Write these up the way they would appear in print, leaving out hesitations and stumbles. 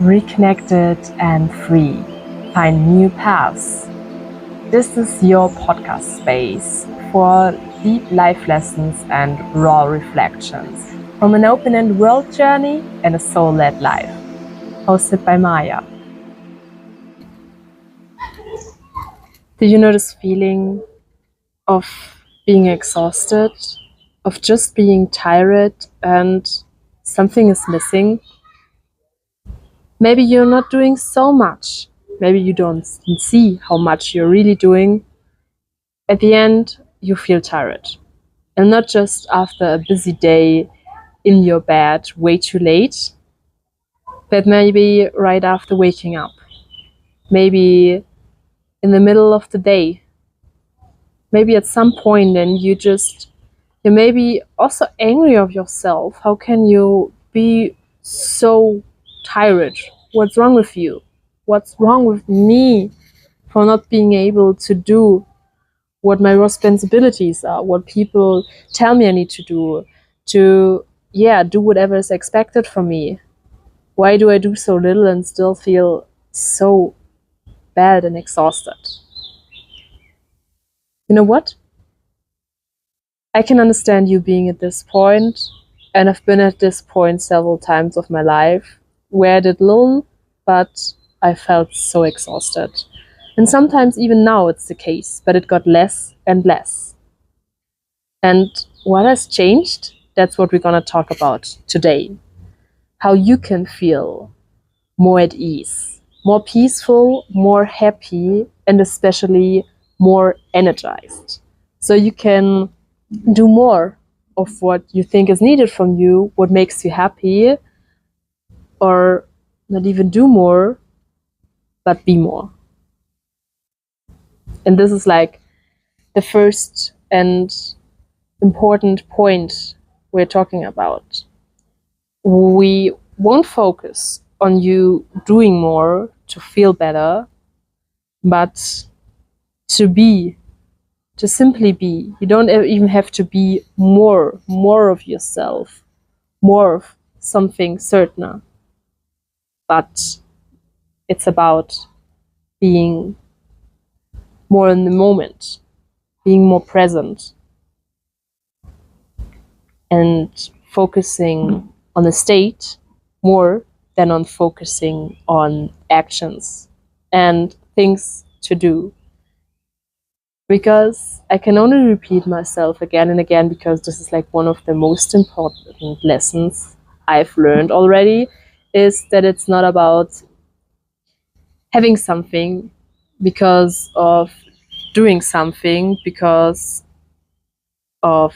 reconnected and free. Find new paths. This is your podcast space for deep life lessons and raw reflections from an open-end world journey and a soul-led life. Hosted by Maya. Do you know this feeling of being exhausted, of just being tired and something is missing? Maybe you're not doing so much. Maybe you don't see how much you're really doing. At the end, you feel tired. And not just after a busy day in your bed way too late, but maybe right after waking up. Maybe in the middle of the day. Maybe at some point and you're maybe also angry of yourself. How can you be so tired? What's wrong with you? What's wrong with me for not being able to do what my responsibilities are, what people tell me I need to do do whatever is expected from me? Why do I do so little and still feel so bad and exhausted? You know what? I can understand you being at this point, and I've been at this point several times of my life where I did little, but I felt so exhausted. And sometimes even now it's the case, but it got less and less. And what has changed? That's what we're going to talk about today. How you can feel more at ease, more peaceful, more happy, and especially more energized. So you can do more of what you think is needed from you, what makes you happy, or not even do more, but be more. And this is like the first and important point we're talking about. We won't focus on you doing more to feel better, but to simply be. You don't even have to be more of yourself, more of something certain. But it's about being more in the moment, being more present, and focusing on the state more than on focusing on actions and things to do. Because I can only repeat myself again and again, because this is like one of the most important lessons I've learned already, is that it's not about having something because of doing something, because of...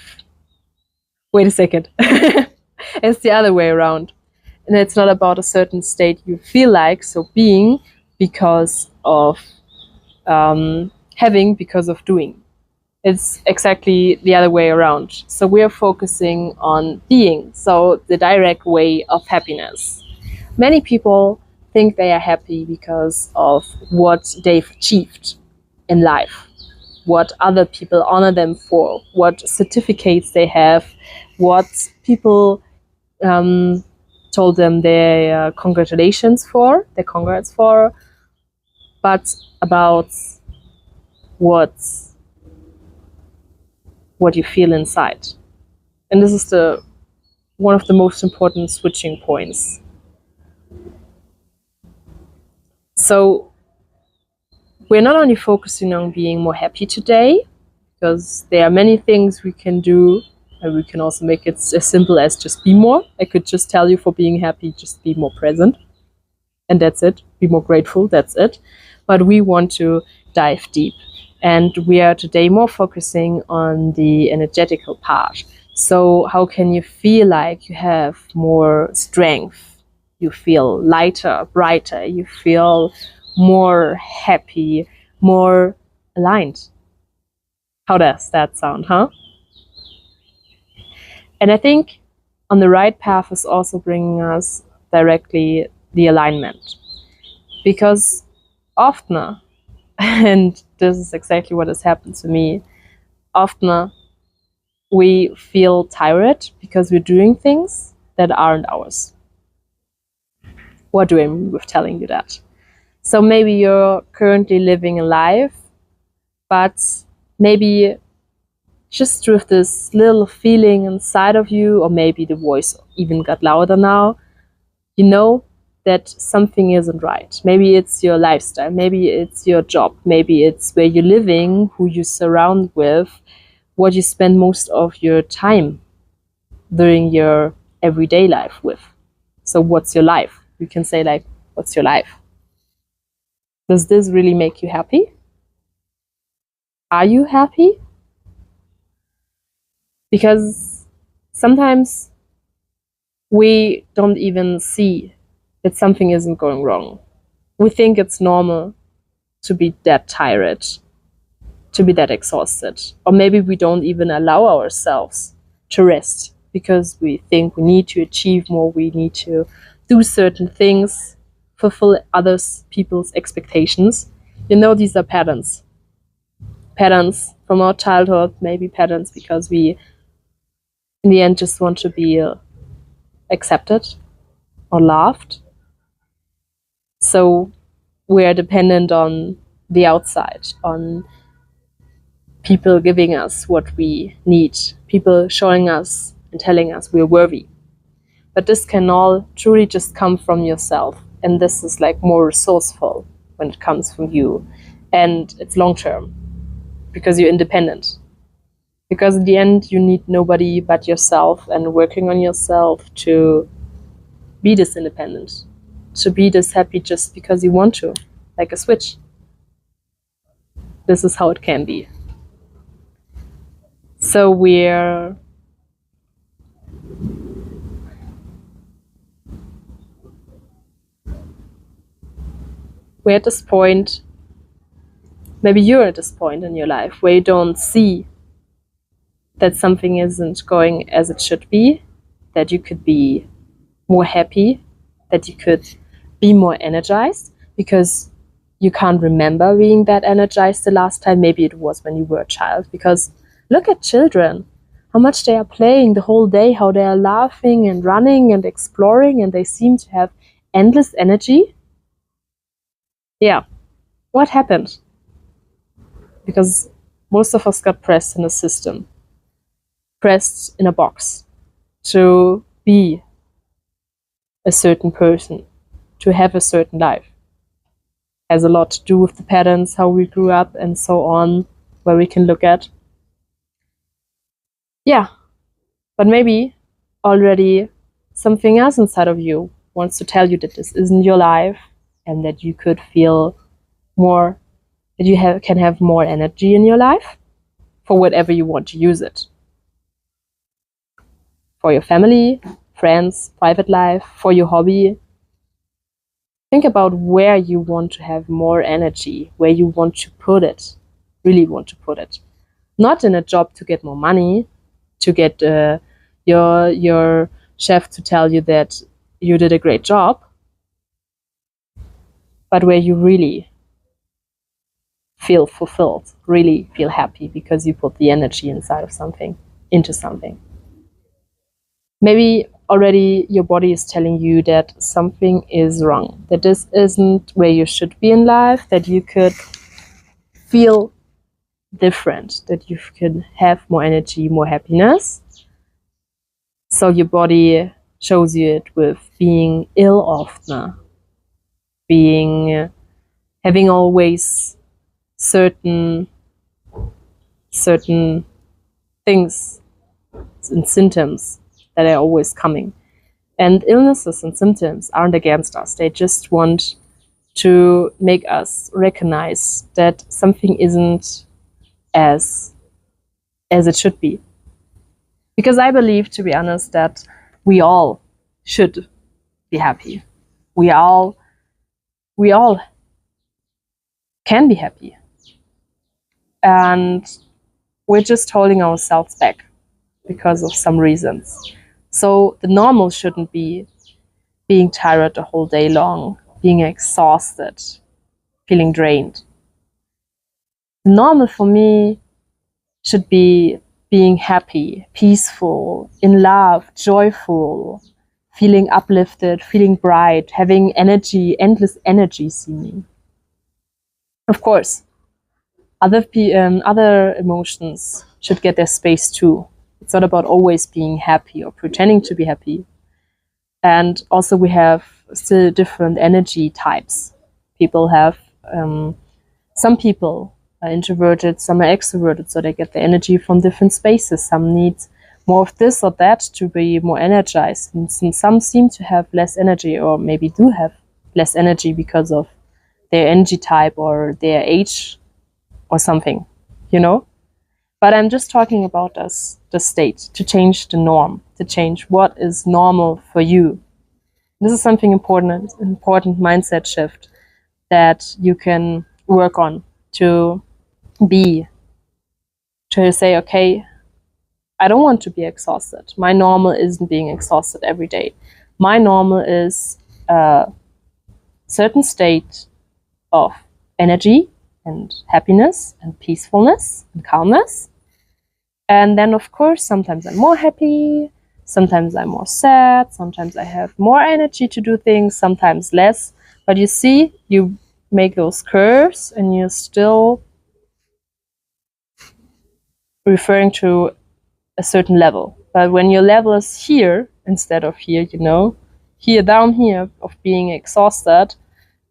Wait a second. It's the other way around. And it's not about a certain state you feel like, so being because of having because of doing. It's exactly the other way around. So we are focusing on being, so the direct way of happiness. Many people think they are happy because of what they've achieved in life, what other people honor them for, what certificates they have, what people told them their congratulations for, their congrats for, but about what you feel inside. And this is one of the most important switching points. So we're not only focusing on being more happy today, because there are many things we can do, and we can also make it as simple as just be more. I could just tell you, for being happy, just be more present, and that's it. Be more grateful, that's it. But we want to dive deep, and we are today more focusing on the energetical part. So how can you feel like you have more strength? You feel lighter, brighter, you feel more happy, more aligned. How does that sound, huh? And I think on the right path is also bringing us directly the alignment. Because often, and this is exactly what has happened to me, often we feel tired because we're doing things that aren't ours. What do I mean with telling you that? So maybe you're currently living a life, but maybe just with this little feeling inside of you, or maybe the voice even got louder now, you know that something isn't right. Maybe it's your lifestyle, maybe it's your job, maybe it's where you're living, who you surround with, what you spend most of your time during your everyday life with. So what's your life? You can say like, what's your life? Does this really make you happy? Are you happy? Because sometimes we don't even see that something isn't going wrong. We think it's normal to be that tired, to be that exhausted. Or maybe we don't even allow ourselves to rest because we think we need to achieve more, we need to do certain things, fulfill others people's expectations. You know, these are patterns. Patterns from our childhood, maybe patterns because we in the end just want to be accepted or loved. So we're dependent on the outside, on people giving us what we need, people showing us and telling us we're worthy. But this can all truly just come from yourself. And this is like more resourceful when it comes from you. And it's long term because you're independent. Because in the end, you need nobody but yourself and working on yourself to be this independent, to be this happy just because you want to, like a switch. This is how it can be. So we're at this point, maybe you're at this point in your life where you don't see that something isn't going as it should be, that you could be more happy, that you could be more energized, because you can't remember being that energized the last time. Maybe it was when you were a child, because look at children, how much they are playing the whole day, how they are laughing and running and exploring, and they seem to have endless energy. Yeah, what happened? Because most of us got pressed in a system, pressed in a box to be a certain person, to have a certain life. Has a lot to do with the patterns, how we grew up, and so on, where we can look at. Yeah, but maybe already something else inside of you wants to tell you that this isn't your life and that you could feel more, that you can have more energy in your life for whatever you want to use it. For your family, friends, private life, for your hobby. Think about where you want to have more energy, where you want to put it, really want to put it. Not in a job to get more money, to get your chef to tell you that you did a great job, but where you really feel fulfilled, really feel happy because you put the energy inside of something, into something. Maybe already your body is telling you that something is wrong, that this isn't where you should be in life, that you could feel different, that you could have more energy, more happiness. So your body shows you it with being ill often, having always certain things and symptoms that are always coming. And illnesses and symptoms aren't against us. They just want to make us recognize that something isn't as it should be. Because I believe, to be honest, that we all should be happy. We all can be happy. And we're just holding ourselves back because of some reasons. So the normal shouldn't be being tired the whole day long, being exhausted, feeling drained. The normal for me should be being happy, peaceful, in love, joyful, feeling uplifted, feeling bright, having energy, endless energy seeming. Of course, other emotions should get their space too. It's not about always being happy or pretending to be happy. And also we have still different energy types. People have, some people are introverted, some are extroverted, so they get the energy from different spaces. Some need more of this or that to be more energized. And some seem to have less energy, or maybe do have less energy because of their energy type or their age or something, you know? But I'm just talking about the state, to change the norm, to change what is normal for you. This is something important mindset shift that you can work on to say, okay, I don't want to be exhausted. My normal isn't being exhausted every day. My normal is a certain state of energy and happiness and peacefulness and calmness. And then, of course, sometimes I'm more happy, sometimes I'm more sad, sometimes I have more energy to do things, sometimes less. But you see, you make those curves and you're still referring to a certain level. But when your level is here instead of here, here, down here, of being exhausted,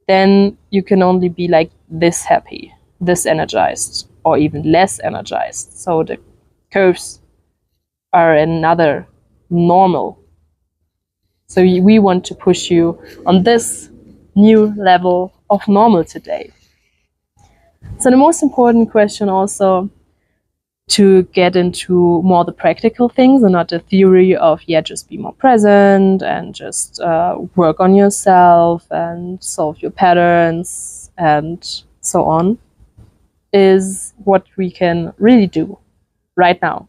then you can only be like this happy, this energized, or even less energized. So the curves are another normal. So we want to push you on this new level of normal today. So the most important question also, to get into more the practical things and not the theory of, just be more present and just work on yourself and solve your patterns and so on, is what we can really do right now.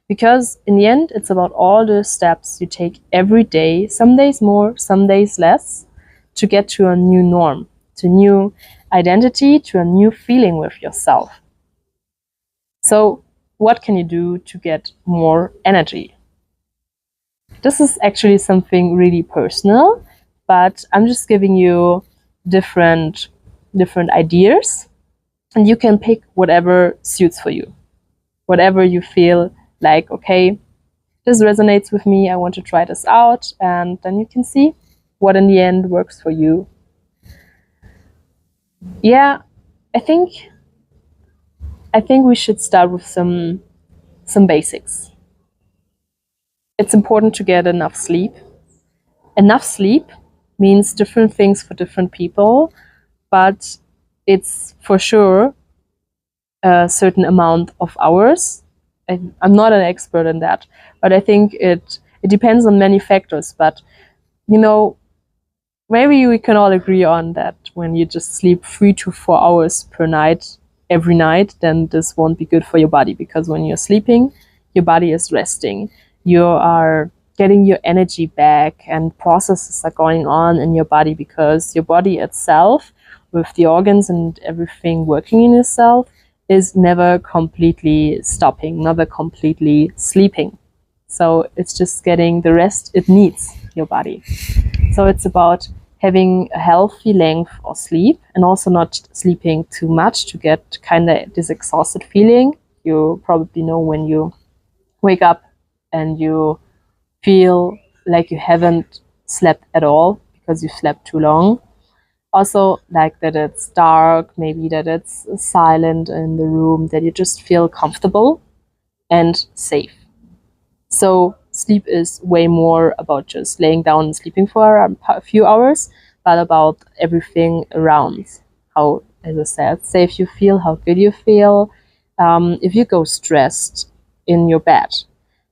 Because in the end, it's about all the steps you take every day, some days more, some days less, to get to a new norm, to a new identity, to a new feeling with yourself. So what can you do to get more energy? This is actually something really personal, but I'm just giving you different ideas, and you can pick whatever suits for you. Whatever you feel like, okay, this resonates with me, I want to try this out, and then you can see what in the end works for you. Yeah, I think we should start with some basics. It's important to get enough sleep. Enough sleep means different things for different people, but it's for sure a certain amount of hours. I'm not an expert in that, but I think it depends on many factors. But maybe we can all agree on that when you just sleep 3 to 4 hours per night, every night, then this won't be good for your body, because when you're sleeping, your body is resting. You are getting your energy back, and processes are going on in your body, because your body itself, with the organs and everything working in yourself, is never completely stopping, never completely sleeping. So it's just getting the rest it needs, your body. So it's about having a healthy length of sleep, and also not sleeping too much to get kind of this exhausted feeling. You probably know when you wake up and you feel like you haven't slept at all because you slept too long. Also, like that it's dark, maybe that it's silent in the room, that you just feel comfortable and safe. So sleep is way more about just laying down and sleeping for a few hours, but about everything around. How, as I said, safe you feel, how good you feel. If you go stressed in your bed,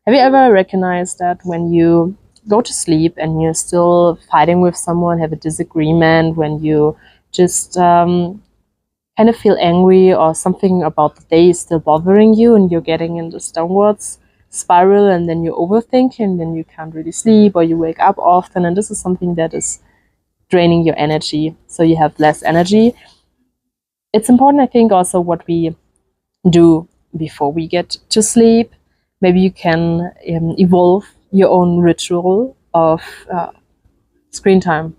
have you ever recognized that when you go to sleep and you're still fighting with someone, have a disagreement, when you just kind of feel angry, or something about the day is still bothering you, and you're getting in this downwards spiral, and then you overthink, and then you can't really sleep, or you wake up often, and this is something that is draining your energy, so you have less energy. It's important, I think, also what we do before we get to sleep. Maybe you can evolve your own ritual of screen time.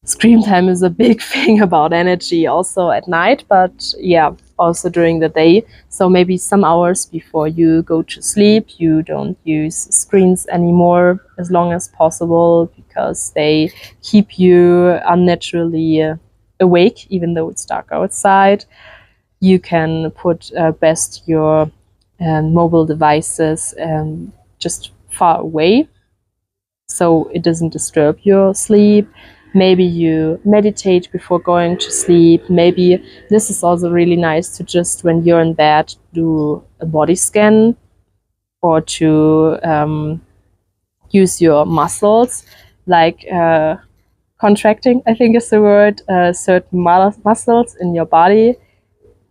Screen time is a big thing about energy also at night, but yeah, also during the day. So maybe some hours before you go to sleep, you don't use screens anymore as long as possible, because they keep you unnaturally awake, even though it's dark outside. You can put best your mobile devices just far away, so it doesn't disturb your sleep. Maybe you meditate before going to sleep. Maybe this is also really nice to just, when you're in bed, do a body scan, or to use your muscles, like contracting, I think is the word, certain muscles in your body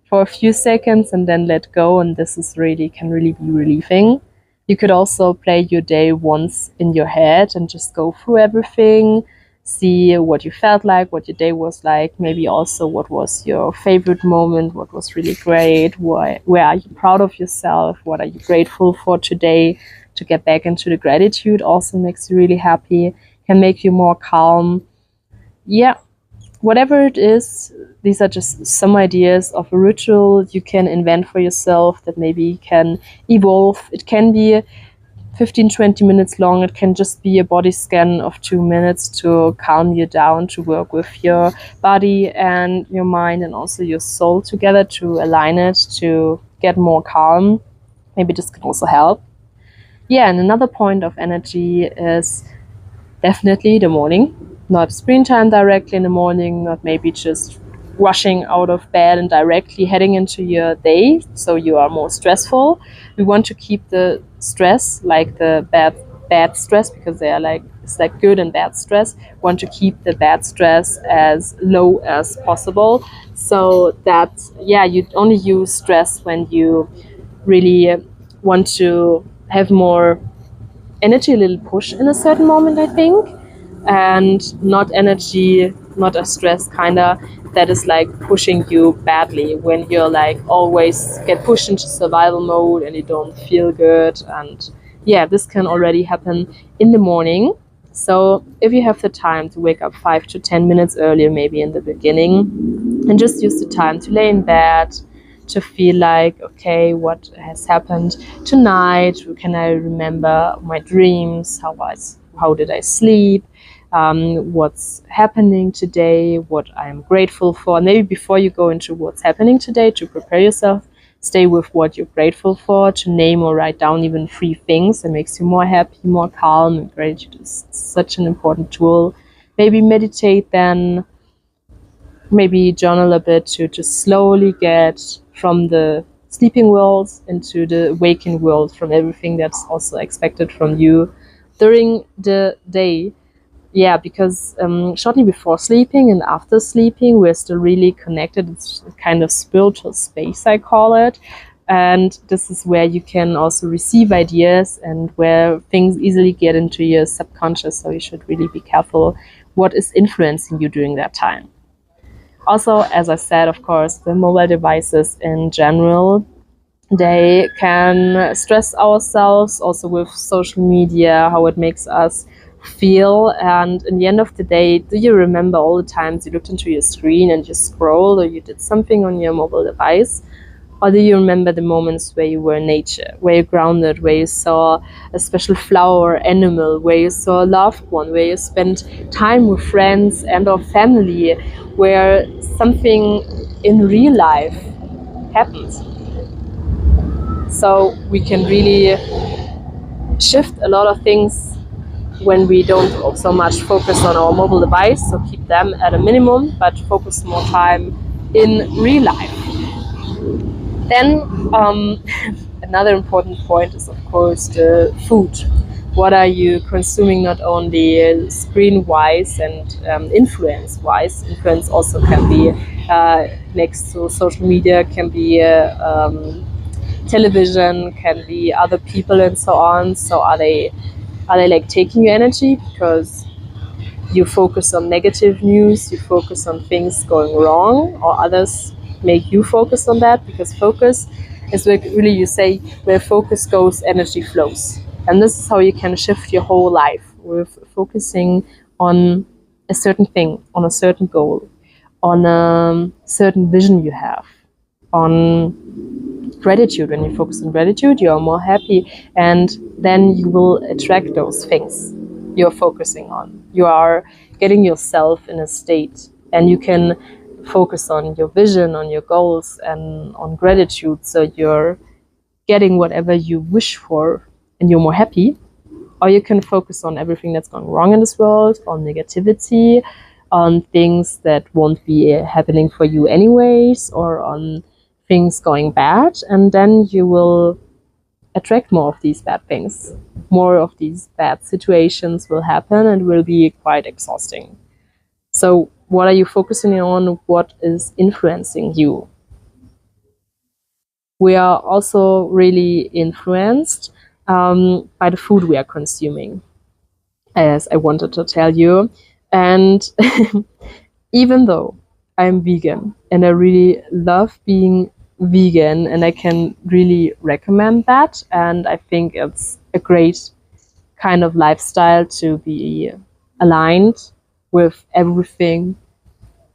for a few seconds and then let go. And this is can really be relieving. You could also play your day once in your head and just go through everything, see what you felt like, what your day was like, maybe also what was your favorite moment, what was really great, where are you proud of yourself, what are you grateful for today. To get back into the gratitude also makes you really happy, can make you more calm. Yeah, whatever it is, these are just some ideas of a ritual you can invent for yourself that maybe can evolve. It can be 15-20 minutes long. It can just be a body scan of 2 minutes to calm you down, to work with your body and your mind and also your soul together, to align it, to get more calm. Maybe this can also help. Yeah, and another point of energy is definitely the morning. Not screen time directly in the morning, not maybe just rushing out of bed and directly heading into your day, so you are more stressful. We want to keep the stress, like the bad stress, because they are it's like good and bad stress. We want to keep the bad stress as low as possible, so that you only use stress when you really want to have more energy, a little push in a certain moment, I think, and not energy, not a stress that is like pushing you badly, when you're like always get pushed into survival mode and you don't feel good. And this can already happen in the morning. So if you have the time to wake up 5 to 10 minutes earlier, maybe in the beginning, and just use the time to lay in bed, to feel like, okay, what has happened tonight? Can I remember my dreams? How did I sleep? What's happening today? What I'm grateful for? Maybe before you go into what's happening today, to prepare yourself, stay with what you're grateful for, to name or write down even 3 things that makes you more happy, more calm. And gratitude is such an important tool. Maybe meditate then. Maybe journal a bit, to just slowly get from the sleeping world into the waking world, from everything that's also expected from you during the day. Yeah, because shortly before sleeping and after sleeping, we're still really connected. It's a kind of spiritual space, I call it. And this is where you can also receive ideas and where things easily get into your subconscious. So you should really be careful what is influencing you during that time. Also, as I said, of course, the mobile devices in general, they can stress ourselves also with social media, how it makes us feel. And in the end of the day, do you remember all the times you looked into your screen and you scrolled, or you did something on your mobile device? Or do you remember the moments where you were in nature, where you grounded, where you saw a special flower or animal, where you saw a loved one, where you spent time with friends and or family, where something in real life happened? So we can really shift a lot of things when we don't so much focus on our mobile device, so keep them at a minimum, but focus more time in real life. Then another important point is, of course, the food. What are you consuming, not only screen-wise and influence-wise? Influence also can be next to social media, can be television, can be other people and so on. So are they like taking your energy because you focus on negative news, you focus on things going wrong, or others make you focus on that? Because focus is really, you say, where focus goes, energy flows. And this is how you can shift your whole life. with focusing on a certain thing, on a certain goal, on a certain vision you have, on gratitude. When you focus on gratitude, you are more happy, and then you will attract those things you're focusing on. You are getting yourself in a state, and you can focus on your vision, on your goals, and on gratitude, so you're getting whatever you wish for and you're more happy. Or you can focus on everything that's going wrong in this world, on negativity, on things that won't be happening for you anyways, or on things going bad, and then you will attract more of these bad things. More of these bad situations will happen and will be quite exhausting. So what are you focusing on? What is influencing you? We are also really influenced by the food we are consuming, as I wanted to tell you. And even though I'm vegan and I really love being vegan, and I can really recommend that, and I think it's a great kind of lifestyle to be aligned with everything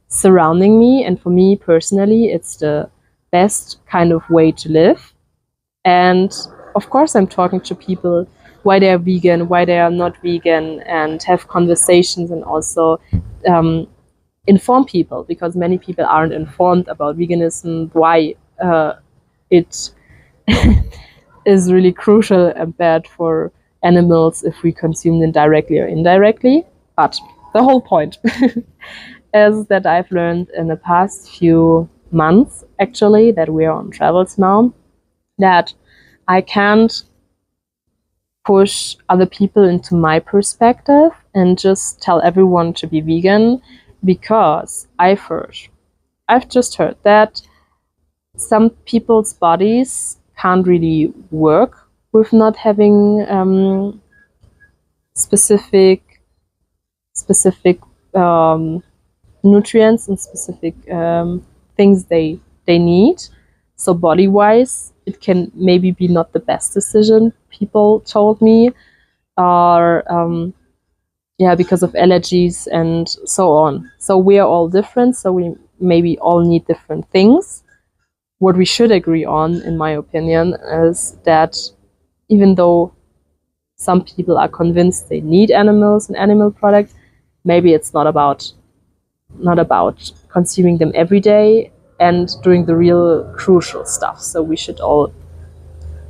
surrounding me, and for me personally it's the best kind of way to live. And of course I'm talking to people why they are vegan, why they are not vegan, and have conversations, and also inform people, because many people aren't informed about veganism, why it is really crucial and bad for animals if we consume them directly or indirectly. But the whole point is that I've learned in the past few months, actually, that we are on travels now, that I can't push other people into my perspective and just tell everyone to be vegan, because I've just heard that some people's bodies can't really work with not having specific nutrients and specific things they need. So body-wise, it can maybe be not the best decision, people told me, or because of allergies and so on. So we are all different, so we maybe all need different things. What we should agree on, in my opinion, is that even though some people are convinced they need animals and animal products, maybe it's not about consuming them every day and doing the real crucial stuff. So we should all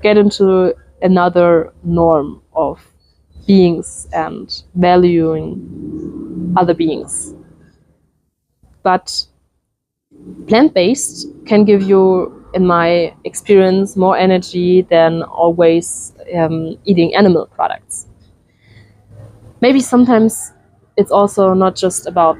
get into another norm of beings and valuing other beings. But plant-based can give you, in my experience, more energy than always eating animal products. Maybe sometimes it's also not just about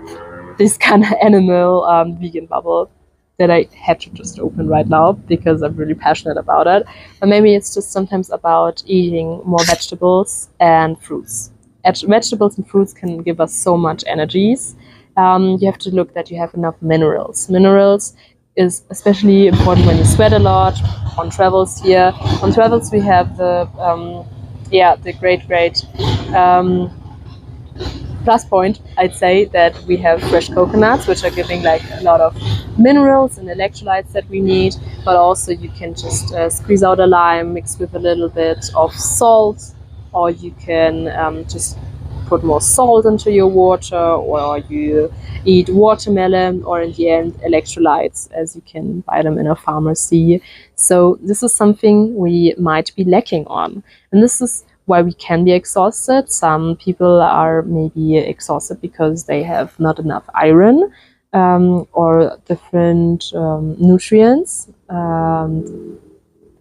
this kind of animal vegan bubble that I had to just open right now because I'm really passionate about it. But maybe it's just sometimes about eating more vegetables and fruits. Vegetables and fruits can give us so much energies. You have to look that you have enough minerals. Minerals is especially important when you sweat a lot. On travels here, on travels we have the great plus point, I'd say, that we have fresh coconuts, which are giving like a lot of minerals and electrolytes that we need. But also you can just squeeze out a lime, mix with a little bit of salt, or you can just put more salt into your water, or you eat watermelon, or in the end electrolytes, as you can buy them in a pharmacy. So this is something we might be lacking on, and this is why we can be exhausted. Some people are maybe exhausted because they have not enough iron or different nutrients.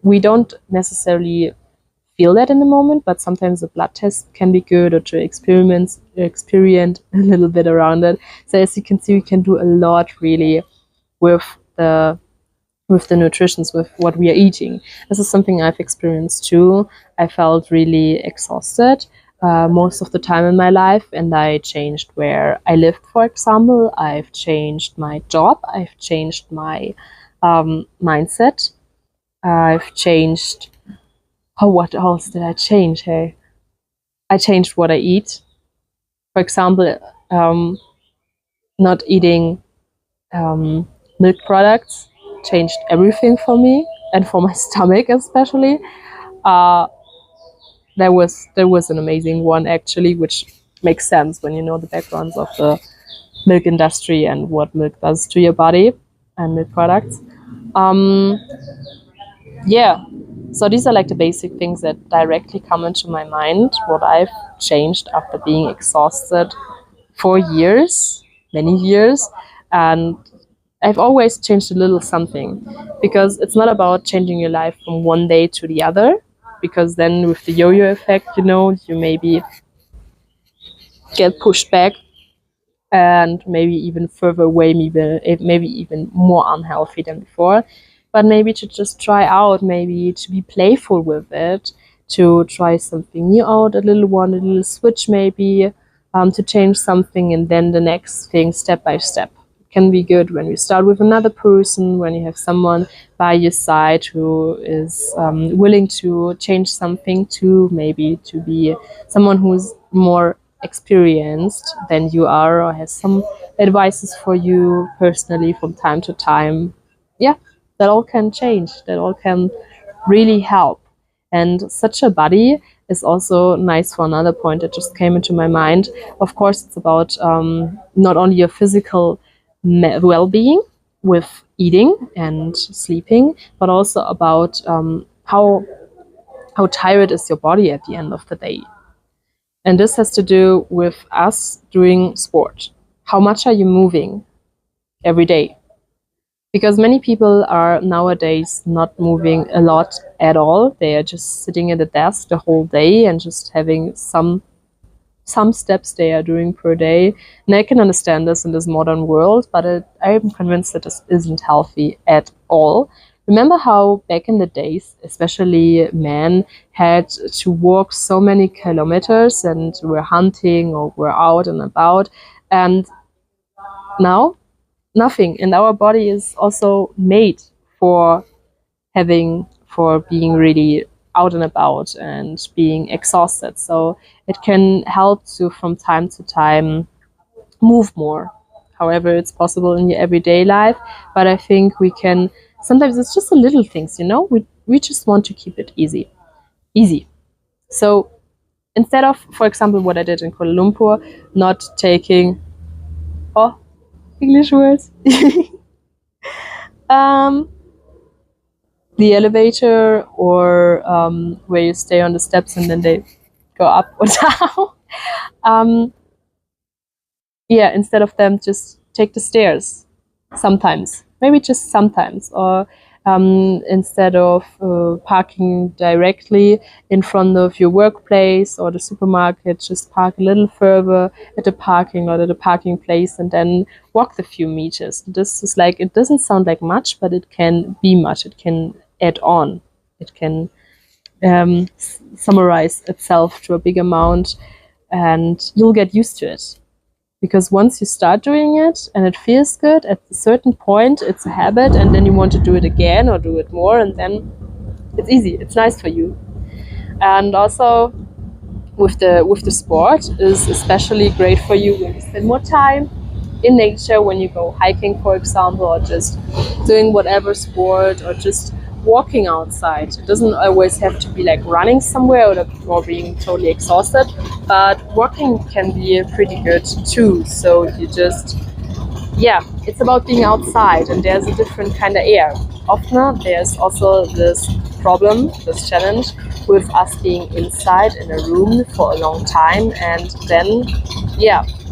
We don't necessarily feel that in the moment, but sometimes a blood test can be good, or to experiment a little bit around it. So as you can see, we can do a lot really with the nutrition, with what we are eating. This is something I've experienced too. I felt really exhausted most of the time in my life, and I changed where I lived, for example. I've changed my job. I've changed my mindset. I've changed... what else did I change? Hey, I changed what I eat. For example, not eating milk products changed everything for me and for my stomach especially. Uh, there was an amazing one actually, which makes sense when you know the backgrounds of the milk industry and what milk does to your body and milk products. Um, yeah, so these are like the basic things that directly come into my mind. What I've changed after being exhausted for years, many years, and I've always changed a little something, because it's not about changing your life from one day to the other, because then with the yo-yo effect, you know, you maybe get pushed back and maybe even further away, maybe even more unhealthy than before. But maybe to just try out, maybe to be playful with it, to try something new out, a little switch maybe, to change something, and then the next thing step by step. It can be good when you start with another person, when you have someone by your side who is willing to change something too, maybe to be someone who's more experienced than you are, or has some advices for you personally from time to time. Yeah, that all can change, that all can really help. And such a body is also nice for another point that just came into my mind. Of course, it's about not only your physical well-being with eating and sleeping, but also about how tired is your body at the end of the day. And this has to do with us doing sport. How much are you moving every day? Because many people are nowadays not moving a lot at all. They are just sitting at a desk the whole day and just having some steps they are doing per day. And I can understand this in this modern world, but I'm convinced that this isn't healthy at all. Remember how back in the days, especially men, had to walk so many kilometers and were hunting or were out and about, and now nothing. And our body is also made for being really out and about and being exhausted. So it can help to, from time to time, move more, however it's possible in your everyday life. But I think we can, sometimes it's just the little things, you know, we just want to keep it easy. So instead of, for example, what I did in Kuala Lumpur, not taking, English words, the elevator, or where you stay on the steps and then they go up or down. Instead of them, just take the stairs sometimes, maybe just sometimes, or instead of parking directly in front of your workplace or the supermarket, just park a little further at the parking lot, at the parking place, and then walk the few meters. This is like, it doesn't sound like much, but it can be much. It can add on. It can summarize itself to a big amount, and you'll get used to it. Because once you start doing it and it feels good, at a certain point it's a habit, and then you want to do it again or do it more, and then it's easy, it's nice for you. And also with the sport is especially great for you when you spend more time in nature, when you go hiking, for example, or just doing whatever sport, or just walking outside. It doesn't always have to be like running somewhere or being totally exhausted, but walking can be pretty good too. So you just, it's about being outside, and there's a different kind of air. Often there's also this problem, this challenge with us being inside in a room for a long time, and then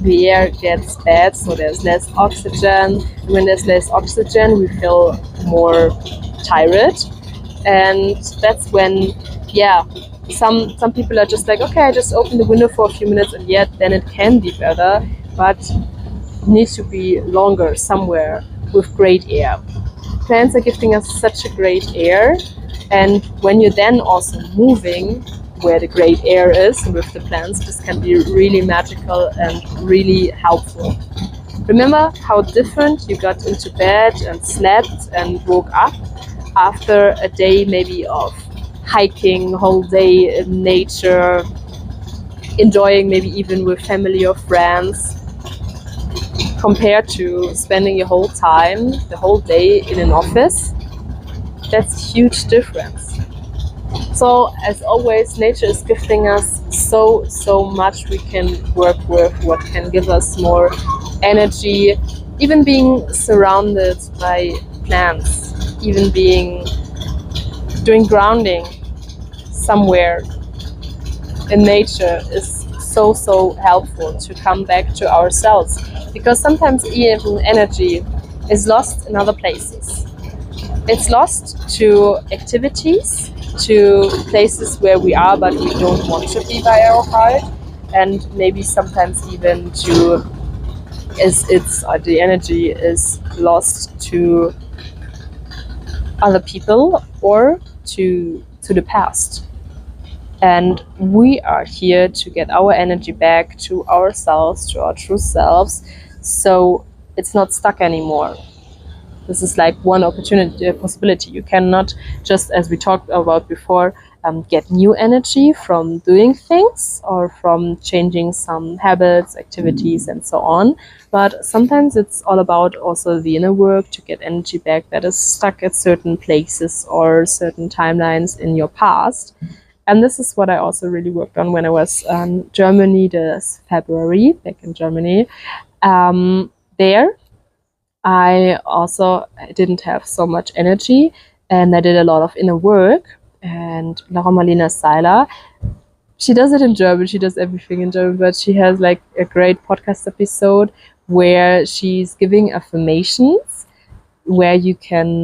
the air gets bad, so there's less oxygen. When there's less oxygen, we feel more tired, and that's when some people are just like, okay, I just open the window for a few minutes, and then it can be better, but it needs to be longer somewhere with great air. Plants are giving us such a great air, and when you're then also moving where the great air is with the plants, this can be really magical and really helpful. Remember how different you got into bed and slept and woke up after a day maybe of hiking, whole day in nature, enjoying maybe even with family or friends, compared to spending your whole time, the whole day in an office. That's a huge difference. So as always, nature is gifting us so much we can work with, what can give us more energy. Even being surrounded by plants, even doing grounding somewhere in nature is so helpful to come back to ourselves, because sometimes even energy is lost in other places. It's lost to activities, to places where we are but we don't want to be by our heart, and maybe sometimes even to the energy is lost to other people or to the past. And we are here to get our energy back to ourselves, to our true selves, so it's not stuck anymore. This is like one opportunity, a possibility. You cannot just, as we talked about before, get new energy from doing things or from changing some habits, activities, and so on. But sometimes it's all about also the inner work to get energy back that is stuck at certain places or certain timelines in your past. And this is what I also really worked on when I was in Germany this February, back in Germany. There, I also didn't have so much energy, and I did a lot of inner work. And Laura Marlene Seiler, she does it in German, she does everything in German, but she has like a great podcast episode where she's giving affirmations where you can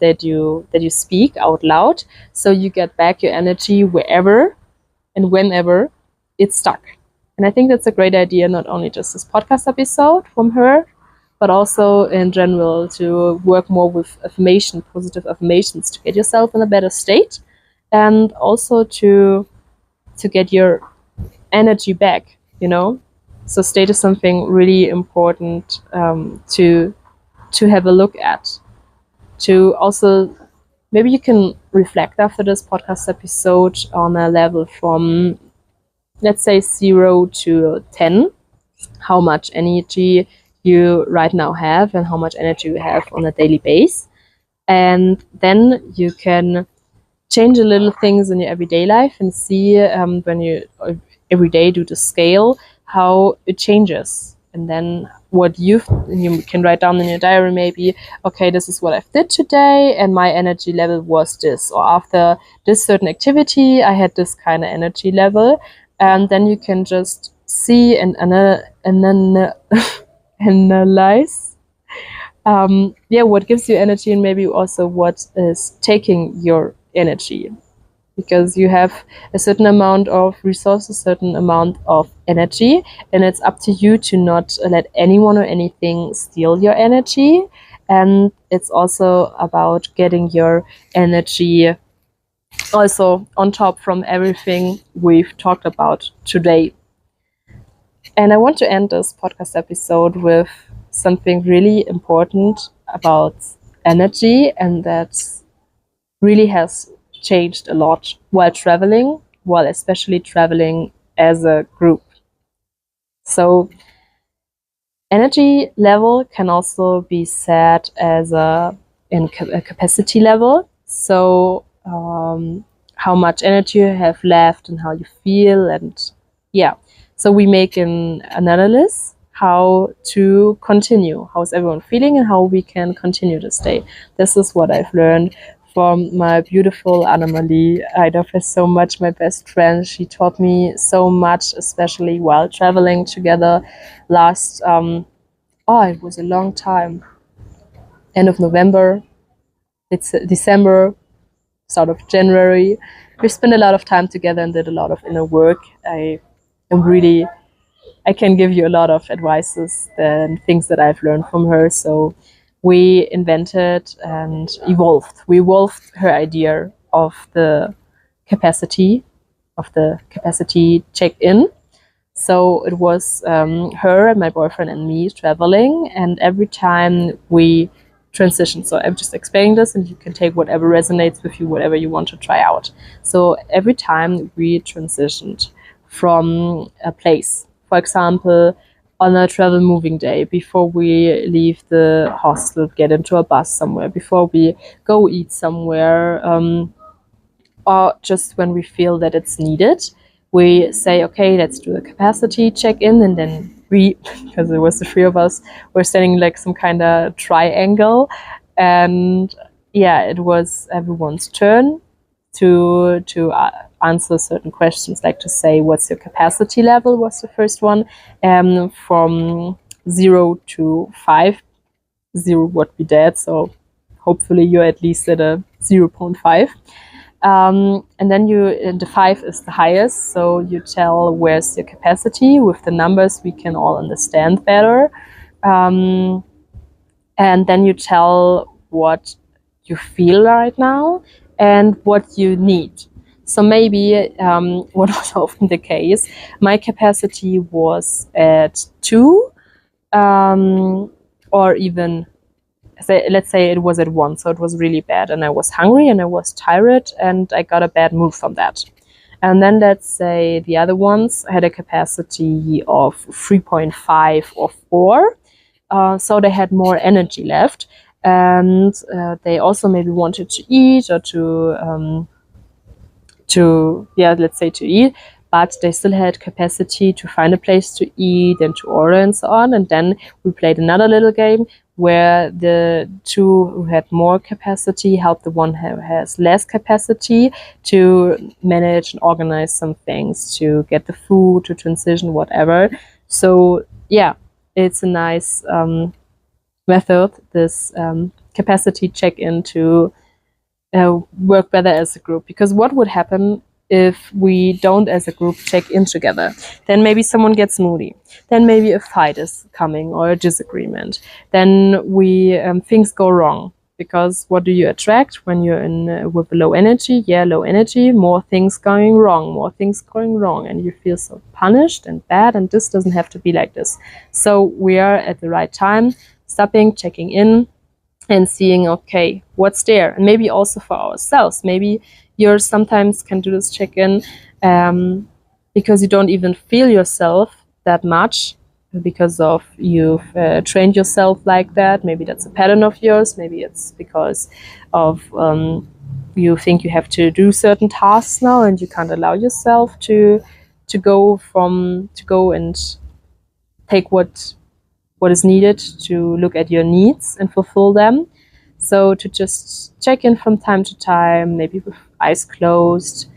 that you speak out loud, so you get back your energy wherever and whenever it's stuck. And I think that's a great idea, not only just this podcast episode from her, but also in general to work more with positive affirmations, to get yourself in a better state, and also to get your energy back, you know. So state is something really important to have a look at. To also, maybe you can reflect after this podcast episode on a level from, let's say, 0 to 10, how much energy you right now have and how much energy you have on a daily basis. And then you can change a little things in your everyday life and see when you every day do the scale, how it changes. And then what you can write down in your diary, maybe, okay, this is what I did today and my energy level was this, or after this certain activity I had this kind of energy level. And then you can just see and analyze what gives you energy, and maybe also what is taking your energy, because you have a certain amount of resources, a certain amount of energy, and it's up to you to not let anyone or anything steal your energy. And it's also about getting your energy also on top from everything we've talked about today. And I want to end this podcast episode with something really important about energy, and that really has changed a lot while traveling, while especially traveling as a group. So energy level can also be set as a capacity level. So how much energy you have left and how you feel, and so we make an analysis how to continue, how's everyone feeling and how we can continue this day. This is what I've learned from my beautiful Anna-Marie. I love her so much, my best friend. She taught me so much, especially while traveling together last, it was a long time. End of November, it's December, start of January. We spent a lot of time together and did a lot of inner work. I can give you a lot of advices and things that I've learned from her. So we invented and evolved. We evolved her idea of the capacity check-in. So it was her and my boyfriend and me traveling, and every time we transition. So I'm just explaining this, and you can take whatever resonates with you, whatever you want to try out. So every time we transitioned from a place. For example, on a travel moving day, before we leave the hostel, get into a bus somewhere, before we go eat somewhere, or just when we feel that it's needed, we say, okay, let's do a capacity check-in, and then we, because it was the three of us, were standing like some kind of triangle, and yeah, it was everyone's turn to answer certain questions, like to say, what's your capacity level, was the first one, from 0 to 5. 0 would be dead, so hopefully you're at least at a 0.5. And then the 5 is the highest, so you tell where's your capacity. With the numbers we can all understand better. And then you tell what you feel right now and what you need. So maybe what was often the case, my capacity was at 2, or even, let's say it was at 1, so it was really bad, and I was hungry and I was tired and I got a bad mood from that. And then let's say the other ones had a capacity of 3.5 or 4, so they had more energy left, and they also maybe wanted to eat, or let's say to eat, but they still had capacity to find a place to eat and to order and so on. And then we played another little game where the 2 who had more capacity helped the one who has less capacity to manage and organize some things, to get the food, to transition, whatever. So yeah, it's a nice method, this capacity check-in, to work better as a group. Because what would happen if we don't as a group check in together? Then maybe someone gets moody, then maybe a fight is coming or a disagreement, then things go wrong. Because what do you attract when you're in with low energy? Low energy, more things going wrong, and you feel so punished and bad, and this doesn't have to be like this. So we are at the right time, stopping, checking in, and seeing, okay, what's there. And maybe also for ourselves, maybe you sometimes can do this check-in because you don't even feel yourself that much, because of you've trained yourself like that. Maybe that's a pattern of yours. Maybe it's because of you think you have to do certain tasks now, and you can't allow yourself to go and take what is needed, to look at your needs and fulfill them. So to just check in from time to time, maybe with eyes closed,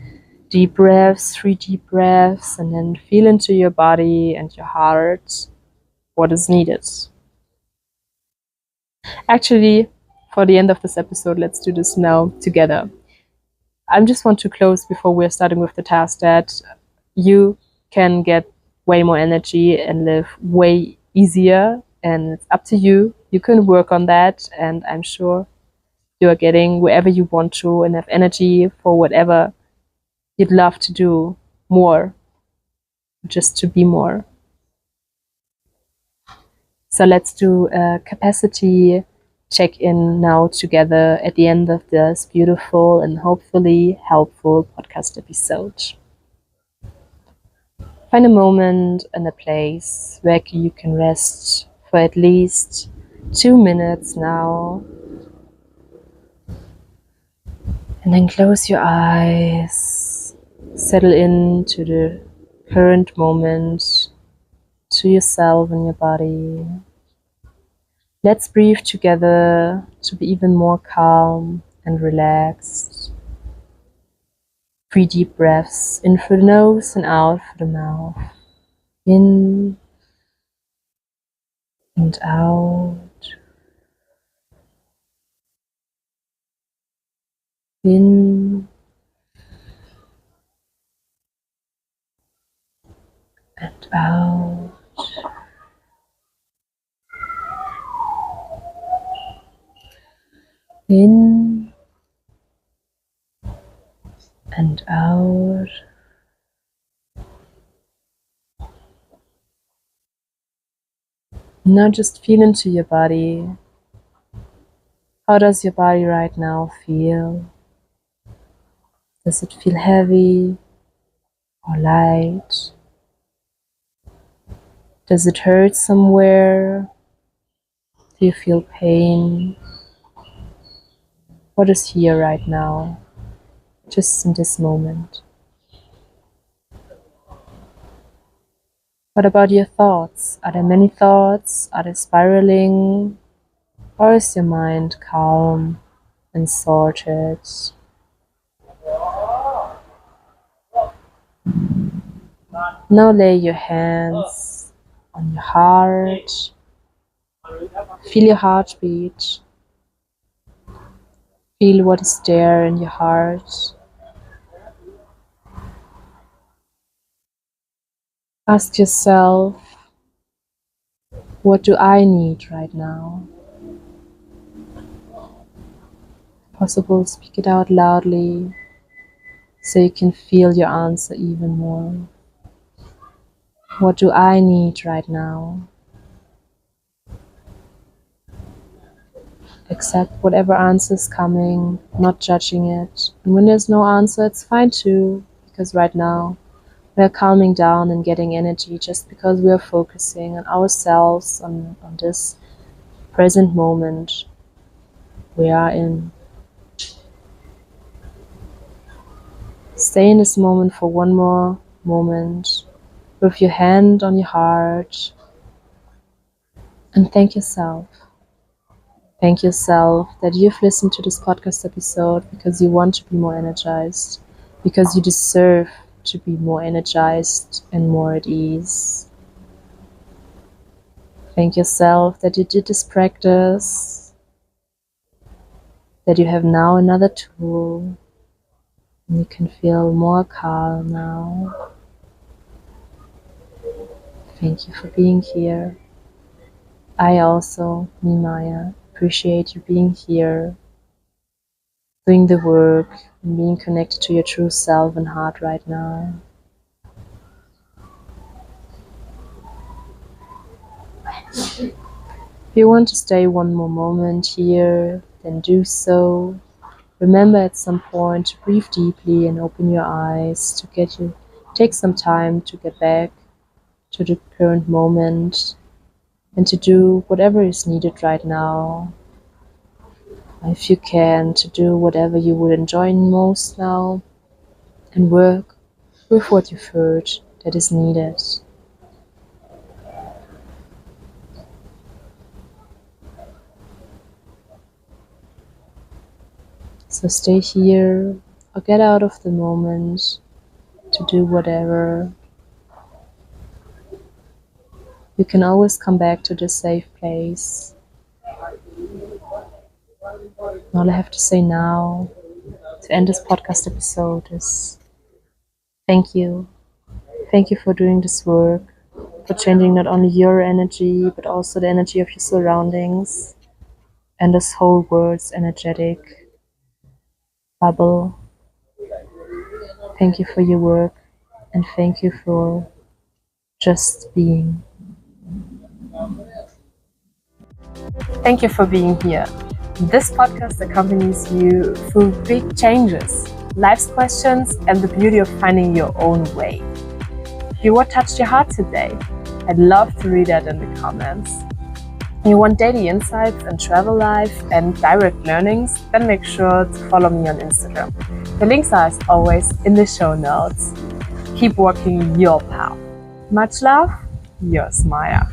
deep breaths, 3 deep breaths, and then feel into your body and your heart what is needed. Actually, for the end of this episode, let's do this now together. I just want to close before we're starting with the task that you can get way more energy and live way easier, and it's up to you. You can work on that, and I'm sure you are getting wherever you want to and have energy for whatever you'd love to do more, just to be more. So let's do a capacity check-in now together at the end of this beautiful and hopefully helpful podcast episode. Find a moment and a place where you can rest for at least 2 minutes now. And then close your eyes, settle into the current moment, to yourself and your body. Let's breathe together to be even more calm and relaxed. 3 deep breaths, in through the nose and out through the mouth. In and out. In and out. In and out. Now just feel into your body. How does your body right now feel? Does it feel heavy? or light? Does it hurt somewhere? Do you feel pain? What is here right now, just in this moment? What about your thoughts? Are there many thoughts? Are they spiraling? Or is your mind calm and sorted? Now lay your hands on your heart. Feel your heartbeat. Feel what is there in your heart. Ask yourself, what do I need right now? If possible, speak it out loudly so you can feel your answer even more. What do I need right now? Accept whatever answer is coming, not judging it. And when there's no answer, it's fine too, because right now we're calming down and getting energy just because we are focusing on ourselves, on this present moment we are in. Stay in this moment for one more moment with your hand on your heart and thank yourself. Thank yourself that you've listened to this podcast episode because you want to be more energized, because you deserve to be more energized and more at ease. Thank yourself that you did this practice, that you have now another tool, and you can feel more calm now. Thank you for being here. I also, me Maya, appreciate you being here, doing the work, and being connected to your true self and heart right now. If you want to stay one more moment here, then do so. Remember at some point to breathe deeply and open your eyes to take some time to get back to the current moment and to do whatever is needed right now. If you can, to do whatever you would enjoy most now and work with what you've heard that is needed. So stay here or get out of the moment to do whatever. You can always come back to this safe place. All I have to say now to end this podcast episode is thank you. Thank you for doing this work, for changing not only your energy, but also the energy of your surroundings and this whole world's energetic bubble. Thank you for your work and thank you for just being. Thank you for being here. This podcast accompanies you through big changes, life's questions, and the beauty of finding your own way. If what touched your heart today, I'd love to read that in the comments. You want daily insights and travel life and direct learnings? Then make sure to follow me on Instagram. The links are as always in the show notes. Keep walking your path. Much love, yours Maya.